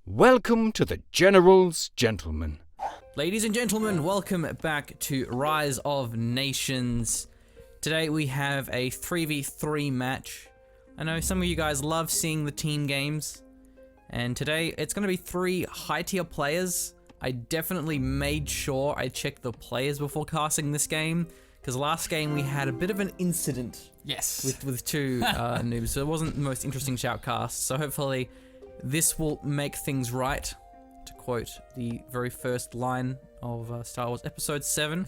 Welcome to the General's Gentlemen. Ladies and gentlemen, welcome back to Rise of Nations. Today we have a 3v3 match. I know some of you guys love seeing the team games, and today it's going to be 3 high-tier players. I definitely made sure I checked the players before casting this game, because last game we had a bit of an incident. Yes. With 2 noobs, so it wasn't the most interesting shoutcast, so hopefully this will make things right, to quote the very first line of Star Wars Episode 7.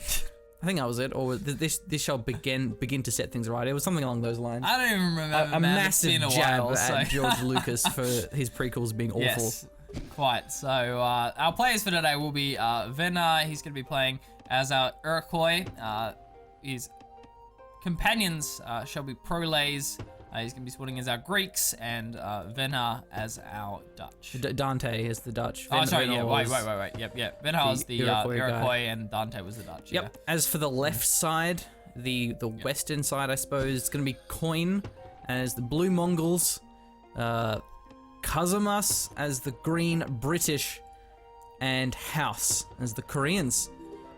I think that was it, or this shall begin to set things right. It was something along those lines. I don't even remember. A massive jab while, at George Lucas for his prequels being awful. Yes, quite. So our players for today will be Venna. He's going to be playing as our Iroquois. His companions shall be Proles. He's going to be swording as our Greeks, and Venna as our Dutch. Dante is the Dutch. Oh, sorry, Venna yeah, was wait. Yep. Venna was the Iroquois, and Dante was the Dutch. Yep. Yeah. As for the left side, the western side, I suppose, it's going to be Coin as the Blue Mongols, Kazamas as the Green British, and House as the Koreans.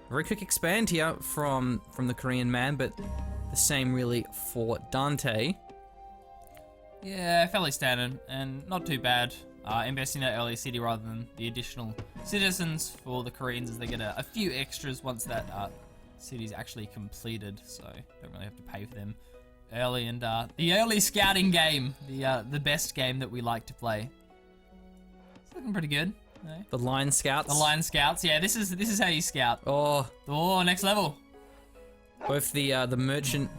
Very quick expand here from the Korean man, but the same really for Dante. Yeah, fairly standard and not too bad. Investing in that early city rather than the additional citizens for the Koreans, as they get a few extras once that city's actually completed, so don't really have to pay for them early. And the early scouting game, the best game that we like to play. It's looking pretty good. No? The Line Scouts. The Line Scouts, yeah. This is how you scout. Oh, Next level. Both the merchant,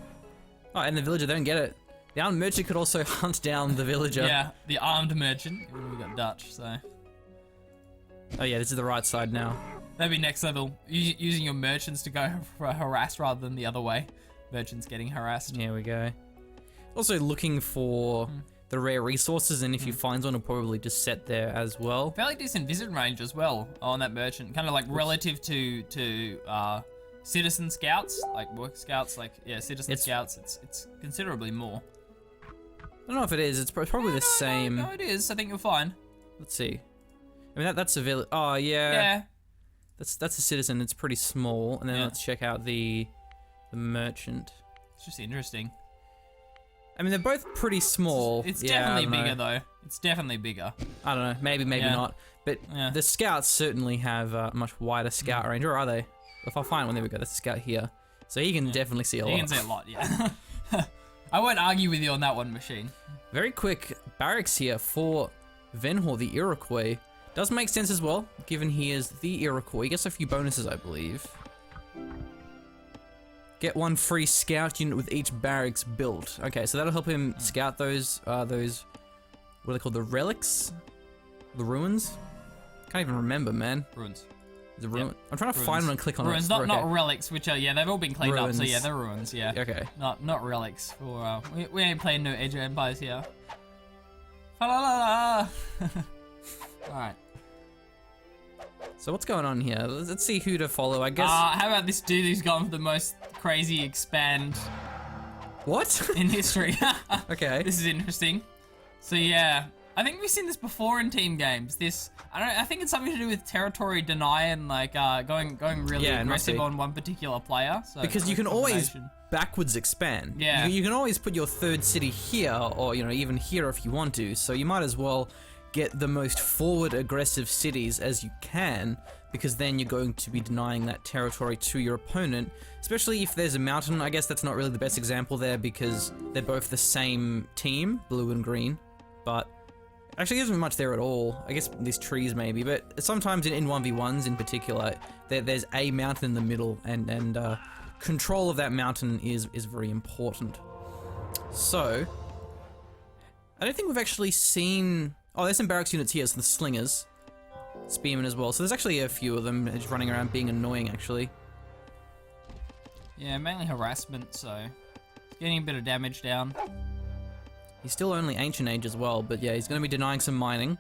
and the villager don't get it. The armed merchant could also hunt down the villager. Yeah, the armed merchant. We got Dutch, so. Oh yeah, this is the right side now. That'd be next level. Using your merchants to go for a harass rather than the other way. Merchants getting harassed. Here we go. Also looking for the rare resources, and if you find one, it'll probably just set there as well. Fairly decent visit range as well on that merchant. Kind of like relative to citizen scouts, like work scouts, citizen scouts. It's considerably more. I don't know if it is. It's probably the same. No, it is. I think you'll find. Let's see. I mean, that's a village. Oh, yeah. Yeah. That's a citizen. It's pretty small. And then let's check out the merchant. It's just interesting. I mean, they're both pretty small. It's definitely bigger, though. It's definitely bigger. I don't know. Maybe not. But the scouts certainly have a much wider scout range. Or are they? If I find one, there we go. That's a scout here. So he can definitely see a lot. He can see a lot, yeah. I won't argue with you on that one, Machine. Very quick barracks here for Venhor, the Iroquois. Does make sense as well, given he is the Iroquois. He gets a few bonuses, I believe. Get 1 free scout unit with each barracks built. Okay, so that'll help him scout those, what are they called? The relics? The ruins? Can't even remember, man. Ruins. The ruin. Yep. I'm trying to find one and click on ruins, it. Not relics, which are they've all been cleaned ruins. up. So yeah, they're ruins. Yeah. Okay. Not relics. For we ain't playing no Age of Empires here. Fa la la la. All right. So what's going on here? Let's see who to follow. I guess. How about this dude who's gone for the most crazy expand? What? In history. Okay. This is interesting. So yeah. I think we've seen this before in team games. I think it's something to do with territory deny and like going really aggressive on one particular player. So because you can always backwards expand. Yeah. You can always put your 3rd city here, or even here if you want to. So you might as well get the most forward aggressive cities as you can, because then you're going to be denying that territory to your opponent. Especially if there's a mountain. I guess that's not really the best example there because they're both the same team, blue and green, but. Actually, there isn't much there at all. I guess these trees maybe, but sometimes in 1v1s in particular, there's a mountain in the middle, and control of that mountain is very important. So, I don't think we've actually seen... Oh, there's some barracks units here, so the slingers. Spearmen as well. So there's actually a few of them just running around being annoying, actually. Yeah, mainly harassment, so getting a bit of damage down. He's still only Ancient Age as well, but yeah, he's going to be denying some mining.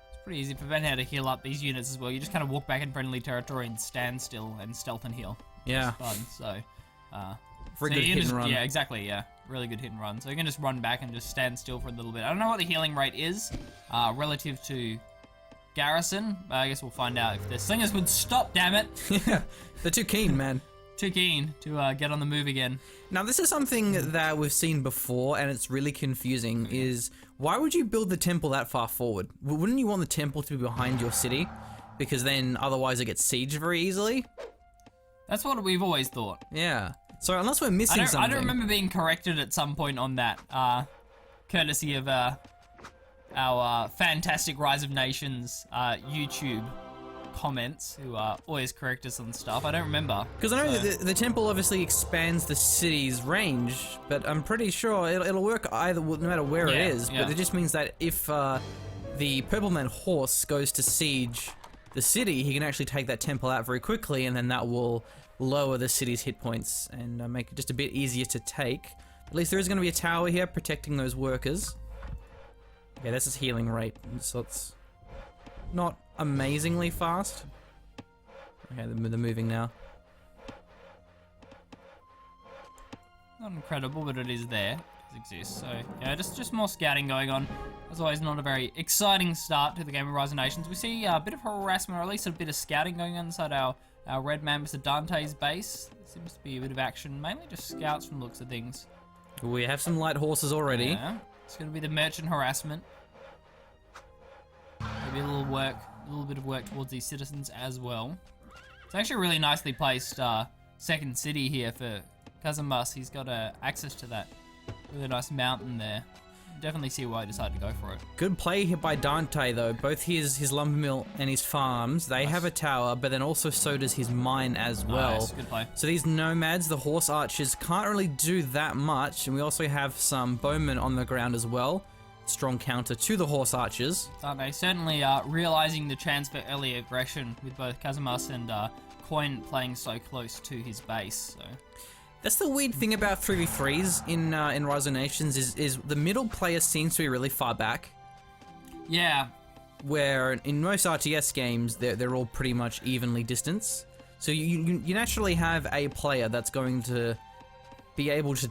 It's pretty easy for Ben how to heal up these units as well. You just kind of walk back in friendly territory and stand still and stealth and heal. Yeah. It's fun, so... Very good hit and run. Yeah, exactly, yeah. Really good hit and run. So you can just run back and just stand still for a little bit. I don't know what the healing rate is relative to garrison. I guess we'll find out if the slingers would stop, damn it. Yeah, they're too keen, man. Too keen to get on the move again. Now, this is something that we've seen before, and it's really confusing, is why would you build the temple that far forward? Wouldn't you want the temple to be behind your city? Because then otherwise it gets sieged very easily? That's what we've always thought. Yeah. So unless we're missing something... I don't remember being corrected at some point on that, courtesy of our Fantastic Rise of Nations YouTube comments, who always correct us on stuff. I don't remember. Because I know that the temple obviously expands the city's range, but I'm pretty sure it'll work either, no matter where it is. But it just means that if the Purple Man horse goes to siege the city, he can actually take that temple out very quickly, and then that will lower the city's hit points and make it just a bit easier to take. At least there is going to be a tower here protecting those workers. Okay, that's his healing rate, so it's not amazingly fast. Okay, they're moving now. Not incredible, but it is there. It exists. So yeah, just more scouting going on. As always, not a very exciting start to the game of Rise of Nations. We see a bit of harassment, or at least a bit of scouting going on inside our Red Man, Mr. Dante's base. There seems to be a bit of action, mainly just scouts from the looks of things. We have some light horses already. Yeah, it's going to be the merchant harassment. Maybe a little bit of work towards these citizens as well. It's actually a really nicely placed second city here for Kazamas. He's got access to that really nice mountain there. Definitely see why I decided to go for it. Good play here by Dante, though. Both his lumber mill and his farms, they have a tower, but then also so does his mine as well. Nice, good play. So these nomads, the horse archers, can't really do that much, and we also have some bowmen on the ground as well. Strong counter to the horse archers. Dante certainly realizing the chance for early aggression with both Kazamas and Coin playing so close to his base. So. That's the weird thing about 3v3s in Rise of Nations is the middle player seems to be really far back. Yeah. Where in most RTS games, they're all pretty much evenly distanced. So you naturally have a player that's going to be able to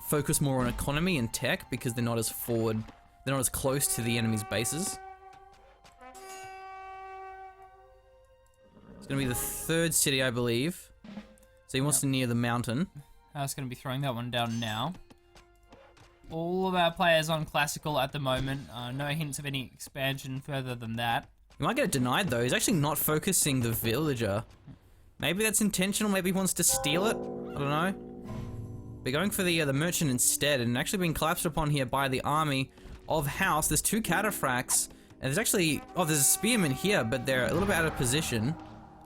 focus more on economy and tech because they're not as forward, they're not as close to the enemy's bases. It's going to be the third city, I believe. So he wants to near the mountain. I was going to be throwing that one down now. All of our players on classical at the moment. No hints of any expansion further than that. He might get it denied though. He's actually not focusing the villager. Maybe that's intentional. Maybe he wants to steal it. I don't know. They're going for the merchant instead, and actually being collapsed upon here by the army of House. There's two cataphracts, and there's actually there's a spearman here, but they're a little bit out of position.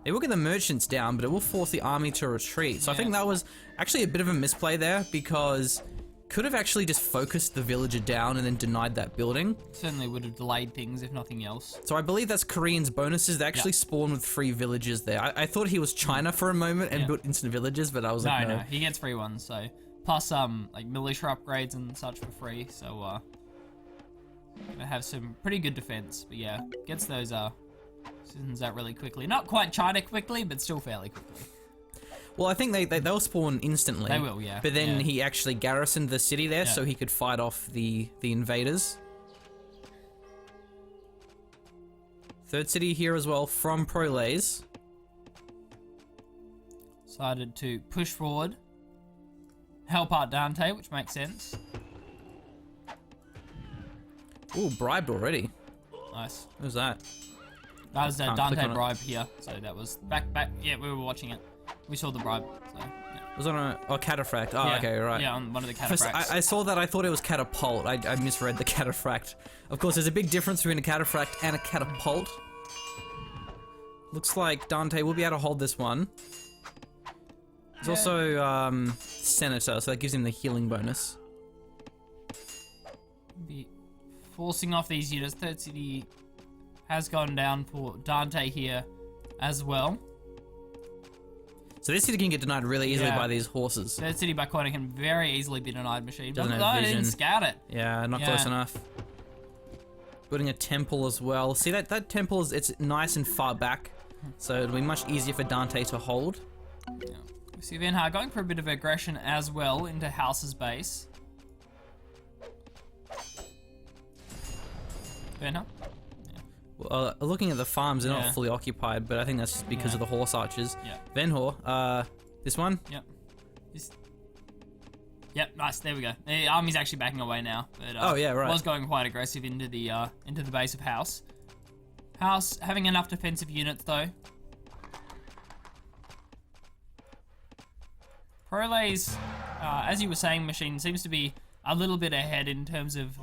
They will get the merchants down, but it will force the army to retreat. So I think that was actually a bit of a misplay there, because could have actually just focused the villager down and then denied that building. Certainly would have delayed things, if nothing else. So I believe that's Korean's bonuses. They actually spawn with free villages there. I thought he was China for a moment and built instant villages, but I was like, no, he gets free ones. So plus like militia upgrades and such for free. So gonna have some pretty good defense. But yeah, gets those citizens out really quickly. Not quite China quickly, but still fairly quickly. Well, I think they'll spawn instantly. They will, yeah. But then he actually garrisoned the city there, so he could fight off the invaders. Third city here as well from Prolays. Decided to push forward, help out Dante, which makes sense. Ooh, bribed already. Nice. What was that? That was a Dante bribe here, so that was back. Yeah, we were watching it. We saw the bribe. So, yeah. It was on a cataphract. Oh, okay, right. Yeah, on one of the cataphracts. I saw that. I thought it was catapult. I misread the cataphract. Of course, there's a big difference between a cataphract and a catapult. Looks like Dante will be able to hold this one. He's also senator, so that gives him the healing bonus. Be forcing off these units. Third city has gone down for Dante here as well. So this city can get denied really easily by these horses. Third city by corner can very easily be denied machine. Doesn't have I vision. didn't scout it. Yeah, not close enough. Building a temple as well. See that temple it's nice and far back, so it'll be much easier for Dante to hold. Yeah. We see Venha going for a bit of aggression as well into House's base. Venha. Looking at the farms, they're Yeah. not fully occupied, but I think that's just because of the horse archers. Yeah. Venhor, this one? Yep. Yep, nice. There we go. The army's actually backing away now, but Oh, yeah, right. was going quite aggressive into the base of House. House having enough defensive units though. Prolay's, as you were saying, Machine seems to be a little bit ahead in terms of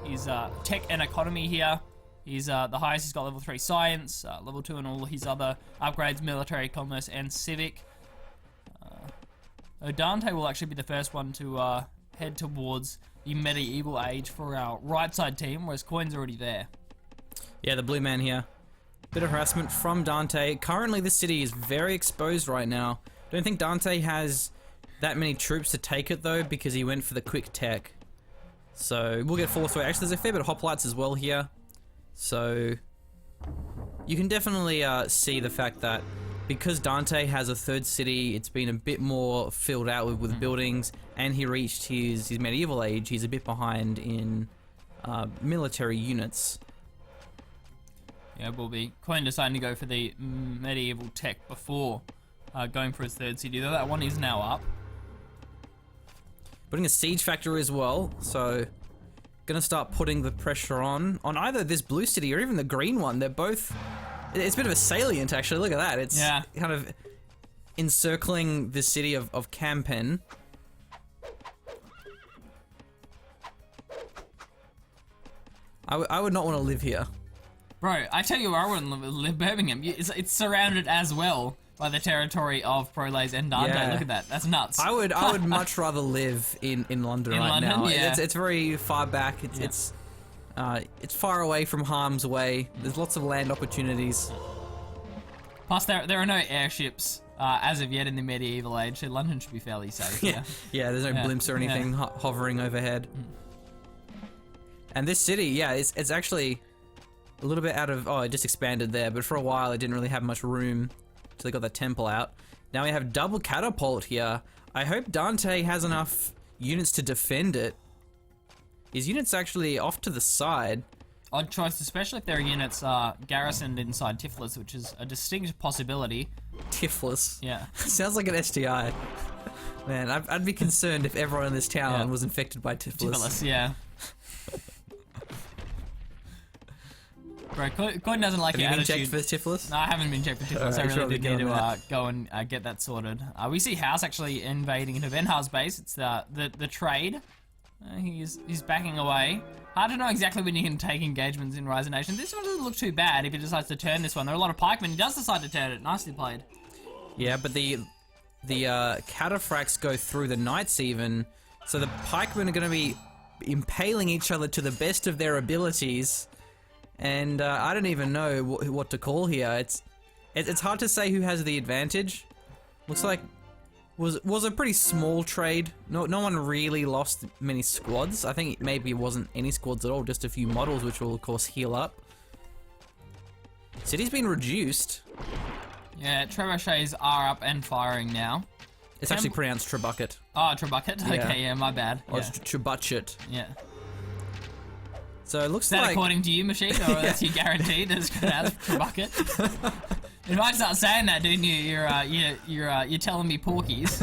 his tech and economy here. He's the highest he's got level 3 science, level 2 in all his other upgrades, military, commerce, and civic. Dante will actually be the first one to head towards the medieval age for our right side team, whereas Coin's already there. Yeah, the blue man here. Bit of harassment from Dante. Currently, the city is very exposed right now. Don't think Dante has that many troops to take it though, because he went for the quick tech. So we'll get forced away. Actually, there's a fair bit of hoplites as well here. So you can definitely see the fact that because Dante has a third city, it's been a bit more filled out with buildings, and he reached his medieval age, he's a bit behind in military units. Yeah, will be. Coin deciding to go for the medieval tech before going for his third city, though that one is now up. Putting a siege factor as well, so gonna start putting the pressure on either this blue city or even the green one. They're both, it's a bit of a salient actually, look at that. It's kind of encircling the city of Campen. I would not want to live here. Bro, I tell you where I wouldn't live Birmingham. It's surrounded as well by the territory of Proles and Dante. Yeah. Look at that. That's nuts. I would much rather live in London In right London, now. yeah. It's very far back. It's far away from harm's way. There's lots of land opportunities. Plus, there are no airships as of yet in the medieval age, so London should be fairly safe. Yeah. Yeah, there's no blimps or anything hovering overhead. And this city, yeah, it's actually a little bit out of, it just expanded there, but for a while it didn't really have much room till they got the temple out. Now we have double catapult here. I hope Dante has enough units to defend it. His units actually off to the side. Odd choice, especially if their units garrisoned inside Tiflis, which is a distinct possibility. Tiflis. Yeah. Sounds like an STI. Man, I'd be concerned if everyone in this town was infected by Tiflis. Tiflis, yeah. Bro, Coin doesn't like Have your you been attitude. checked for Tiflis? No, I haven't been checked for Tiflis. Alright, I really probably do need get on to go and get that sorted. We see House actually invading into Venhar's base. It's the trade. He's backing away. Hard to know exactly when you can take engagements in Rise of Nations. This one doesn't look too bad if he decides to turn this one. There are a lot of pikemen. He does decide to turn it. Nicely played. Yeah, but the cataphracts go through the knights even, so the pikemen are going to be impaling each other to the best of their abilities. And I don't even know what to call here. It's hard to say who has the advantage. Looks like was a pretty small trade. No one really lost many squads. I think maybe it wasn't any squads at all, just a few models, which will of course heal up. City's been reduced. Yeah, trebuchets are up and firing now. It's actually pronounced Trebuchet. Oh, Trebuchet? Yeah. Okay, yeah, my bad. Or Yeah. it's Trebuchet. Yeah. So it looks Is that like... according to you, Machine, or that's you guaranteed that it's going to have Trebuchet? If I start saying that, dude, you're telling me porkies.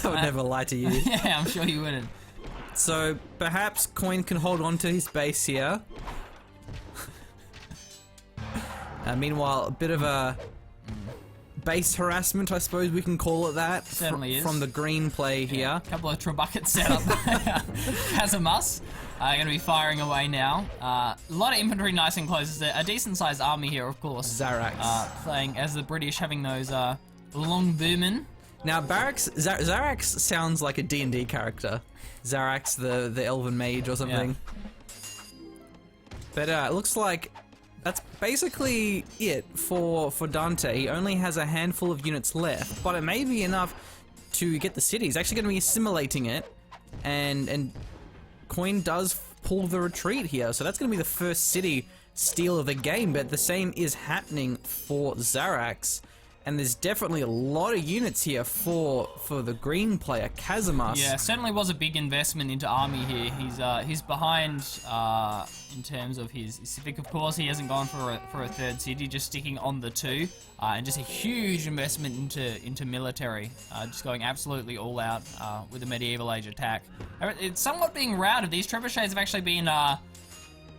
I would never lie to you. Yeah, I'm sure you wouldn't. So perhaps Coin can hold on to his base here. Meanwhile, a bit of a base harassment, I suppose we can call it that. Certainly is. From the green play here. A couple of Trebuchets set up as a must. Going to be firing away now. A lot of infantry nice and close. A decent sized army here, of course. Zarax. Playing as the British, having those long boomin. Now Zarax sounds like a D&D character. Zarax, the elven mage or something. But it looks like that's basically it for Dante. He only has a handful of units left, but it may be enough to get the city. He's actually going to be assimilating it, and Coin does pull the retreat here, so that's going to be the first city steal of the game, but the same is happening for Zarax. And there's definitely a lot of units here for the green player, Kazamas. Yeah, certainly was a big investment into army here. He's behind in terms of his civic, of course. He hasn't gone for a third city, just sticking on the 2, and just a huge investment into military, just going absolutely all out with a medieval age attack. It's somewhat being routed. These trebuchets have actually been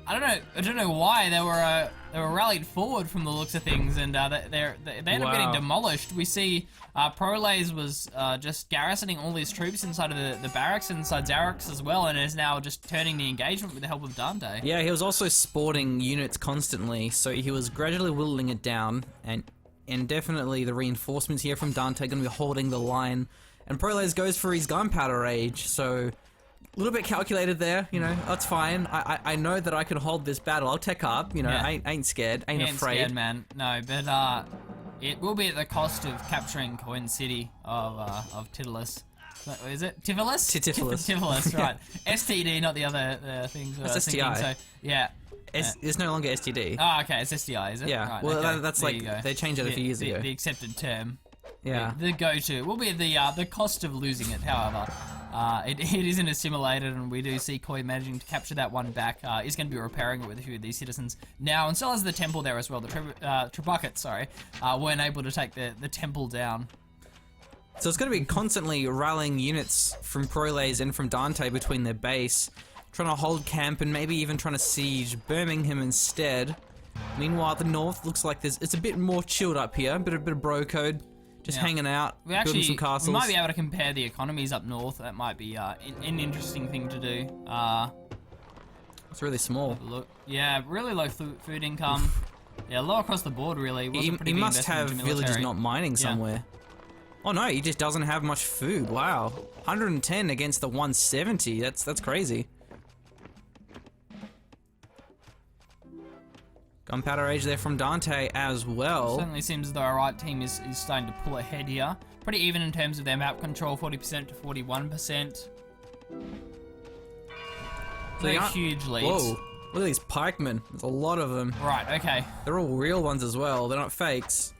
I don't know why they were rallied forward from the looks of things, and they end up getting demolished. We see Proles was just garrisoning all his troops inside of the barracks inside Xarax as well, and is now just turning the engagement with the help of Dante. Yeah, he was also sporting units constantly, so he was gradually whittling it down, and definitely the reinforcements here from Dante going to be holding the line. And Proles goes for his gunpowder age, so a little bit calculated there, you know, that's fine. I know that I can hold this battle. I'll tech up, you know, Yeah. I ain't scared, ain't afraid. Scared, man. No, but it will be at the cost of capturing Coin City of Titulus. Is it Tifilus? Tifilus. Tifilus, right. STD, not the other things. That's thinking, STI. so, yeah. It's no longer STD. Oh, okay, it's STI, is it? Yeah, Right, well, okay. that's There like, you go. they changed it a few years ago. The accepted term. Yeah. The go-to. Will be the cost of losing it, however. It isn't assimilated, and we do see Koi managing to capture that one back. He's going to be repairing it with a few of these citizens now, and so has the temple there as well. The Trebuchets, weren't able to take the temple down. So it's going to be constantly rallying units from Proles and from Dante between their base, trying to hold camp and maybe even trying to siege Birmingham instead. Meanwhile, at the north, looks like it's a bit more chilled up here, a bit of bro code. Just hanging out, building some castles. We might be able to compare the economies up north. That might be an interesting thing to do. It's really small. Look, yeah, really low food income. Yeah, low across the board, really. He must have villages not mining somewhere. Oh no, he just doesn't have much food. Wow, 110 against the 170. That's crazy. Gunpowder Age there from Dante as well. Certainly seems as though our right team is starting to pull ahead here. Pretty even in terms of their map control, 40% to 41%. No huge leads. Whoa, look at these pikemen. There's a lot of them. Right, okay. They're all real ones as well. They're not fakes.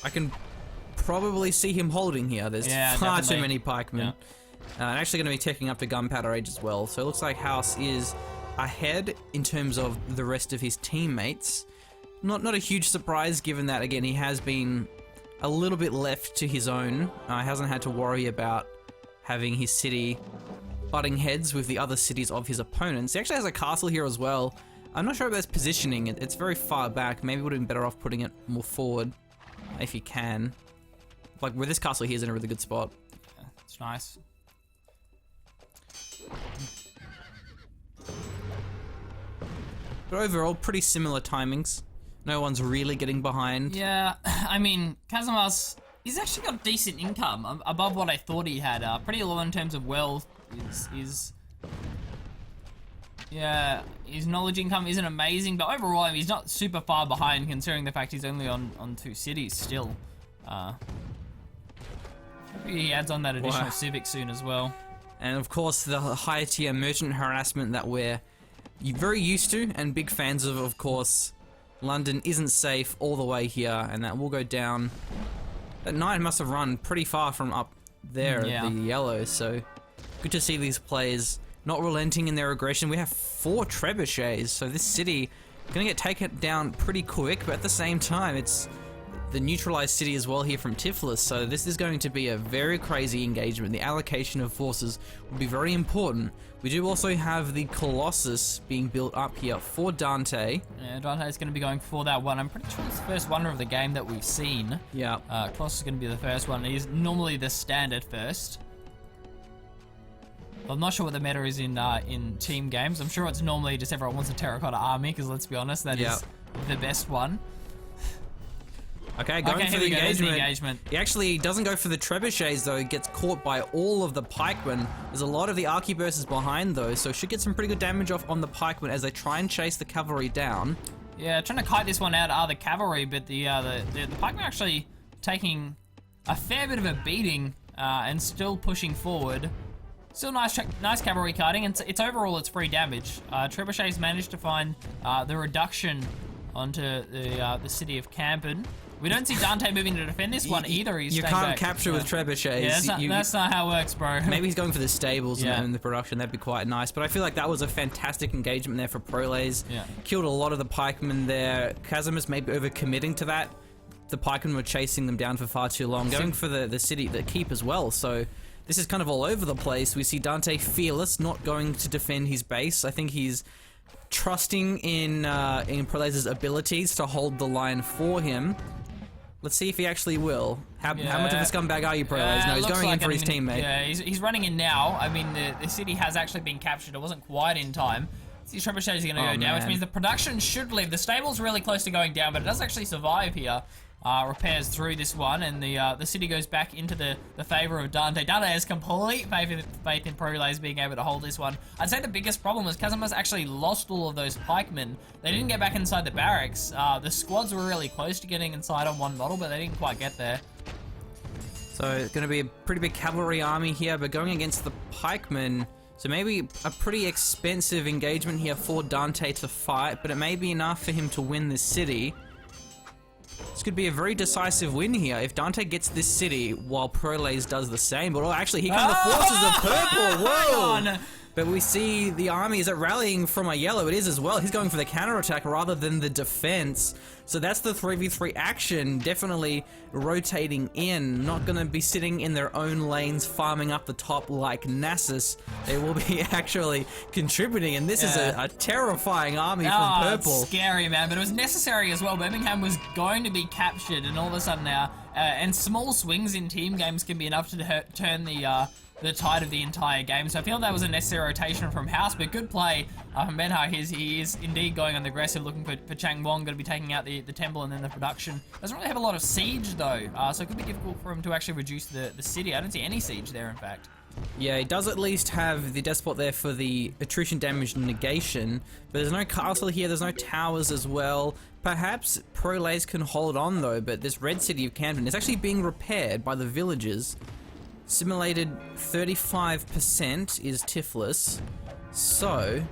I can probably see him holding here. There's far too many pikemen. Yeah. And actually going to be taking up to Gunpowder Age as well. So it looks like House is ahead in terms of the rest of his teammates. Not a huge surprise given that, again, he has been a little bit left to his own. Hasn't had to worry about having his city butting heads with the other cities of his opponents. He actually has a castle here as well. I'm not sure about his positioning. It's very far back. Maybe would have been better off putting it more forward if he can. Like, with this castle here is in a really good spot. Yeah, it's nice. But overall, pretty similar timings. No one's really getting behind. Yeah, I mean, Kazamas, he's actually got decent income, above what I thought he had. Pretty low in terms of wealth. Yeah, his knowledge income isn't amazing, but overall, I mean, he's not super far behind considering the fact he's only on 2 cities still. Maybe he adds on that additional civic soon as well. And of course, the higher tier merchant harassment that we're very used to and big fans of course. London isn't safe all the way here, and that will go down. That knight must have run pretty far from up there, the yellow, so good to see these players not relenting in their aggression. We have 4 trebuchets, so this city gonna get taken down pretty quick, but at the same time, it's the neutralized city as well here from Tiflis, so this is going to be a very crazy engagement. The allocation of forces will be very important. We do also have the Colossus being built up here for Dante. Yeah, Dante's going to be going for that one. I'm pretty sure it's the first wonder of the game that we've seen. Yeah. Colossus is going to be the first one. He's normally the standard first. I'm not sure what the meta is in team games. I'm sure it's normally just everyone wants a terracotta army, because let's be honest, that is the best one. Okay, going for the the engagement. He actually doesn't go for the trebuchets though, he gets caught by all of the pikemen. There's a lot of the arquebuses behind though, so should get some pretty good damage off on the pikemen as they try and chase the cavalry down. Yeah, trying to kite this one out are the cavalry, but the pikemen are actually taking a fair bit of a beating and still pushing forward. Still nice cavalry kiting, and it's overall it's free damage. Trebuchets managed to find the reduction onto the city of Campen, We don't see Dante moving to defend this one either. He's You staying can't back. capture with trebuchets. Yeah, that's not how it works, bro. Maybe he's going for the stables Yeah. and the production. That'd be quite nice. But I feel like that was a fantastic engagement there for Prolays. Yeah. Killed a lot of the pikemen there. Kazimierz maybe overcommitting to that. The pikemen were chasing them down for far too long. Going for the city, the keep as well. So this is kind of all over the place. We see Dante fearless, not going to defend his base. I think he's trusting in Prolays' abilities to hold the line for him. Let's see if he actually will. How much of a scumbag are you, Prolays? No, he's going in for his teammate. Yeah, he's running in now. I mean, the city has actually been captured. It wasn't quite in time. These trebuchets are going to go down, which means the production should live. The stable's really close to going down, but it does actually survive here. Repairs through this one, and the city goes back into the favor of Dante. Dante has complete faith in Prolays being able to hold this one. I'd say the biggest problem was Callum actually lost all of those pikemen. They didn't get back inside the barracks. The squads were really close to getting inside on one model, but they didn't quite get there. So it's going to be a pretty big cavalry army here, but going against the pikemen. So maybe a pretty expensive engagement here for Dante to fight, but it may be enough for him to win this city. This could be a very decisive win here if Dante gets this city while Prolays does the same. But actually, here come the forces of purple. Whoa! But we see the army, is it rallying from a yellow? It is as well. He's going for the counterattack rather than the defense. So that's the 3v3 action, definitely rotating in. Not going to be sitting in their own lanes farming up the top like Nasus. They will be actually contributing, and this is a terrifying army from purple. It's scary, man, but it was necessary as well. Birmingham was going to be captured, and all of a sudden now, and small swings in team games can be enough to turn the tide of the entire game. So I feel that was a necessary rotation from House, but good play from Benha. He is indeed going on the aggressive, looking for Chang Wong, going to be taking out the temple and then the production. Doesn't really have a lot of siege though, so it could be difficult for him to actually reduce the city. I don't see any siege there, in fact. Yeah, he does at least have the despot there for the attrition damage negation, but there's no castle here, there's no towers as well. Perhaps Prolays can hold on though, but this red city of Camden is actually being repaired by the villagers. Simulated 35% is Tiflis. So,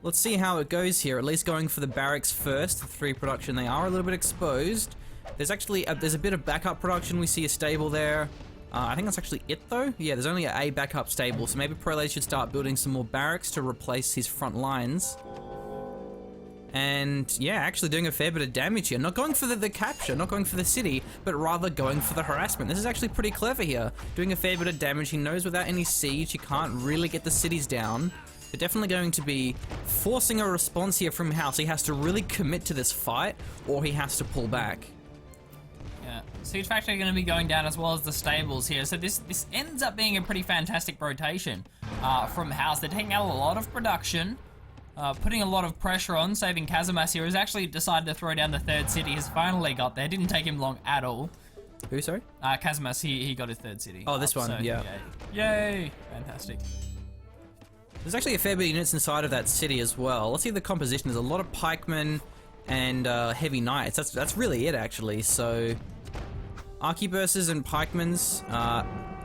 let's see how it goes here. At least going for the barracks first. The 3 production, they are a little bit exposed. There's actually there's a bit of backup production. We see a stable there. I think that's actually it though. Yeah, there's only a backup stable. So maybe Prolays should start building some more barracks to replace his front lines. And yeah, actually doing a fair bit of damage here. Not going for the capture, not going for the city, but rather going for the harassment. This is actually pretty clever here. Doing a fair bit of damage. He knows without any siege, he can't really get the cities down. They're definitely going to be forcing a response here from House. He has to really commit to this fight, or he has to pull back. Yeah, Siege Factory going to be going down as well as the stables here. So this ends up being a pretty fantastic rotation from House. They're taking out a lot of production. Putting a lot of pressure on, saving Kazimierz here, who's actually decided to throw down the 3rd city. He's finally got there. Didn't take him long at all. Who, sorry? Kazimierz, he got his 3rd city. Oh, this one, so, yeah. Yay! Fantastic. There's actually a fair bit of units inside of that city as well. Let's see the composition. There's a lot of pikemen and heavy knights. That's really it, actually. So, arquebuses and pikemens.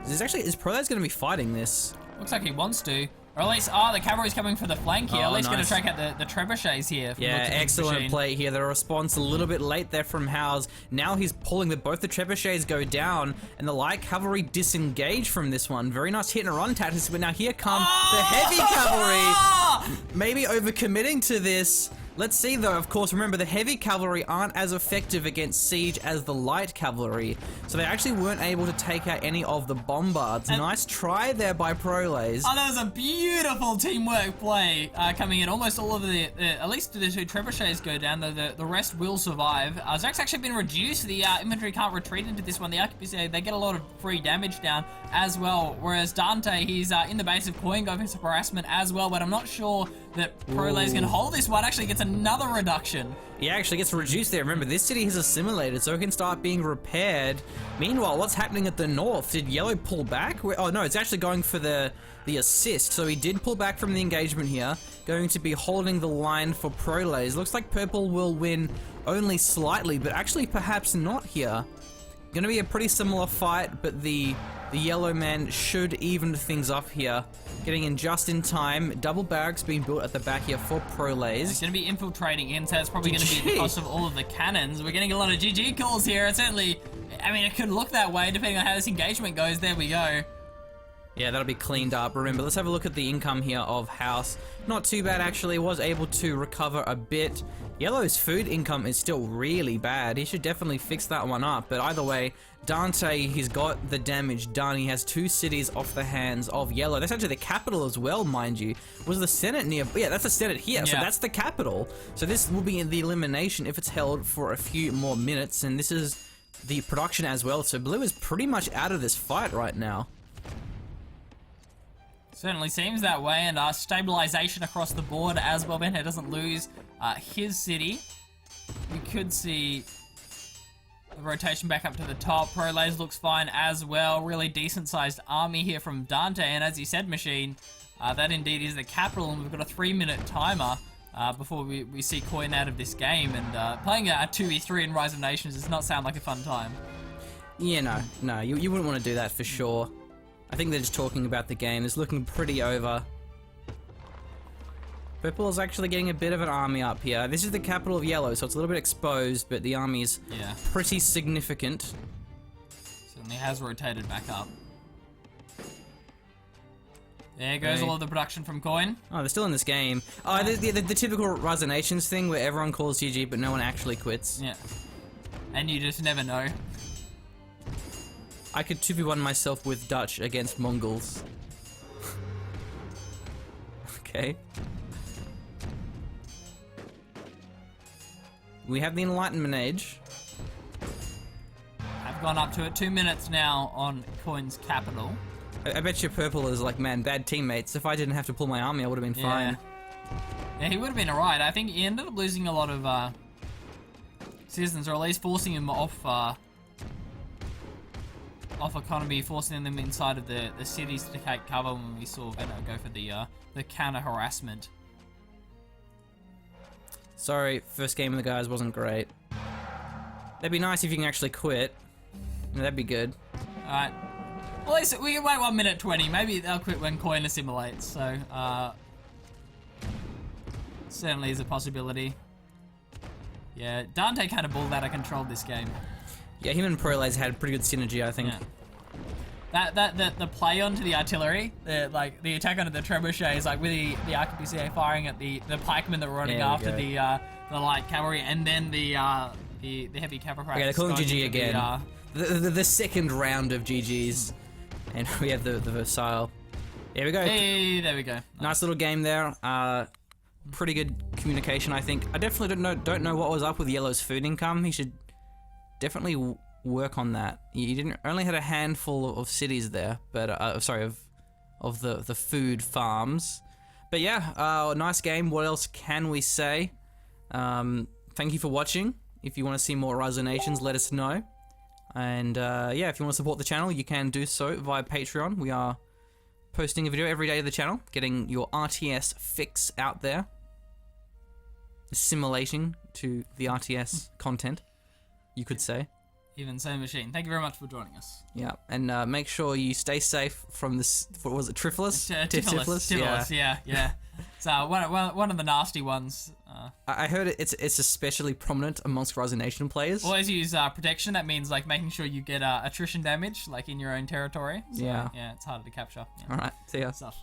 Is Prolays going to be fighting this? Looks like he wants to. Or at least, the cavalry's coming for the flank here. At least going to track out the trebuchets here. Yeah, excellent play here. The response a little bit late there from Howes. Now he's pulling both the trebuchets go down, and the light cavalry disengage from this one. Very nice hit and run tactics, but now here come the heavy cavalry. Maybe overcommitting to this. Let's see though, of course, remember the heavy cavalry aren't as effective against siege as the light cavalry. So they actually weren't able to take out any of the bombards. Nice try there by Prolays. Oh, that was a beautiful teamwork play coming in. Almost all of at least the 2 trebuchets go down, though the rest will survive. Zach's actually been reduced. The infantry can't retreat into this one. The arquebuses, they get a lot of free damage down as well. Whereas Dante, he's in the base of Coin, going for some harassment as well, but I'm not sure that Prolays can hold this one. Actually gets another reduction. He actually gets reduced there. Remember, this city has assimilated, so it can start being repaired. Meanwhile, what's happening at the north? Did Yellow pull back? Oh no, it's actually going for the assist. So he did pull back from the engagement here. Going to be holding the line for Prolays. Looks like Purple will win only slightly, but actually perhaps not here. Gonna be a pretty similar fight, but the yellow man should even things up here. Getting in just in time. Double barracks being built at the back here for It's Prolays. going to be infiltrating in, so that's probably going to be at the cost of all of the cannons. We're getting a lot of GG calls here. It's certainly, I mean, it could look that way depending on how this engagement goes. There we go. Yeah, that'll be cleaned up. Remember, let's have a look at the income here of House. Not too bad, actually. Was able to recover a bit. Yellow's food income is still really bad. He should definitely fix that one up. But either way, Dante, he's got the damage done. He has 2 cities off the hands of Yellow. That's actually the capital as well, mind you. Was the Senate near? Yeah, that's the Senate here. So Yeah. that's the capital. So this will be in the elimination if it's held for a few more minutes. And this is the production as well. So Blue is pretty much out of this fight right now. Certainly seems that way, and stabilization across the board as well. Benhead doesn't lose his city. We could see the rotation back up to the top. Prolays looks fine as well. Really decent sized army here from Dante, and as you said, Machine, that indeed is the capital, and we've got a 3-minute timer before we see Coin out of this game, and playing a 2v3 in Rise of Nations does not sound like a fun time. Yeah, no, you wouldn't want to do that for sure. I think they're just talking about the game. It's looking pretty over. Purple is actually getting a bit of an army up here. This is the capital of Yellow, so it's a little bit exposed, but the army is pretty significant. Certainly has rotated back up. There goes all of the production from Coin. Oh, they're still in this game. Oh, the typical Rise of Nations thing where everyone calls GG, but no one actually quits. Yeah. And you just never know. I could 2v1 myself with Dutch against Mongols. Okay. We have the Enlightenment Age. I've gone up to it. 2 minutes now on Coin's capital. I bet you Purple is like, man, bad teammates. If I didn't have to pull my army, I would have been fine. Yeah, he would have been alright. I think he ended up losing a lot of citizens, or at least forcing him off economy, forcing them inside of the cities to take cover when we saw Venom go for the counter harassment. Sorry, first game of the guys wasn't great. That'd be nice if you can actually quit. That'd be good. Alright. Well, at least we can wait 1 minute 20. Maybe they'll quit when Coin assimilates, so certainly is a possibility. Yeah, Dante kind of balled out of control this game. Yeah, him and Prolays had pretty good synergy, I think. Yeah. The play onto the artillery, the attack onto the trebuchets, like with the RKPCA firing at the pikemen that were running after the light cavalry, and then the heavy cavalry. Okay, they're calling GG again. The second round of GGs, and we have the Versailles. There we go. Hey, there we go. Nice little game there. Pretty good communication, I think. I definitely don't know what was up with Yellow's food income. He should definitely work on that. You didn't only had a handful of cities there, but sorry, of the food farms. But yeah, nice game. What else can we say? Thank you for watching. If you want to see more Rise of Nations, let us know. And yeah, if you want to support the channel, you can do so via Patreon. We are posting a video every day to the channel, getting your RTS fix out there. Assimilating to the RTS content, you could say. Even so, Machine. Thank you very much for joining us. Yeah, and make sure you stay safe from this. What was it? Tiflis? Tiflis, yeah. It's one of the nasty ones. I heard it's especially prominent amongst Rise of Nation players. Always use protection. That means like making sure you get attrition damage, like in your own territory. So, yeah, it's harder to capture. Yeah. All right, see ya. Stuff.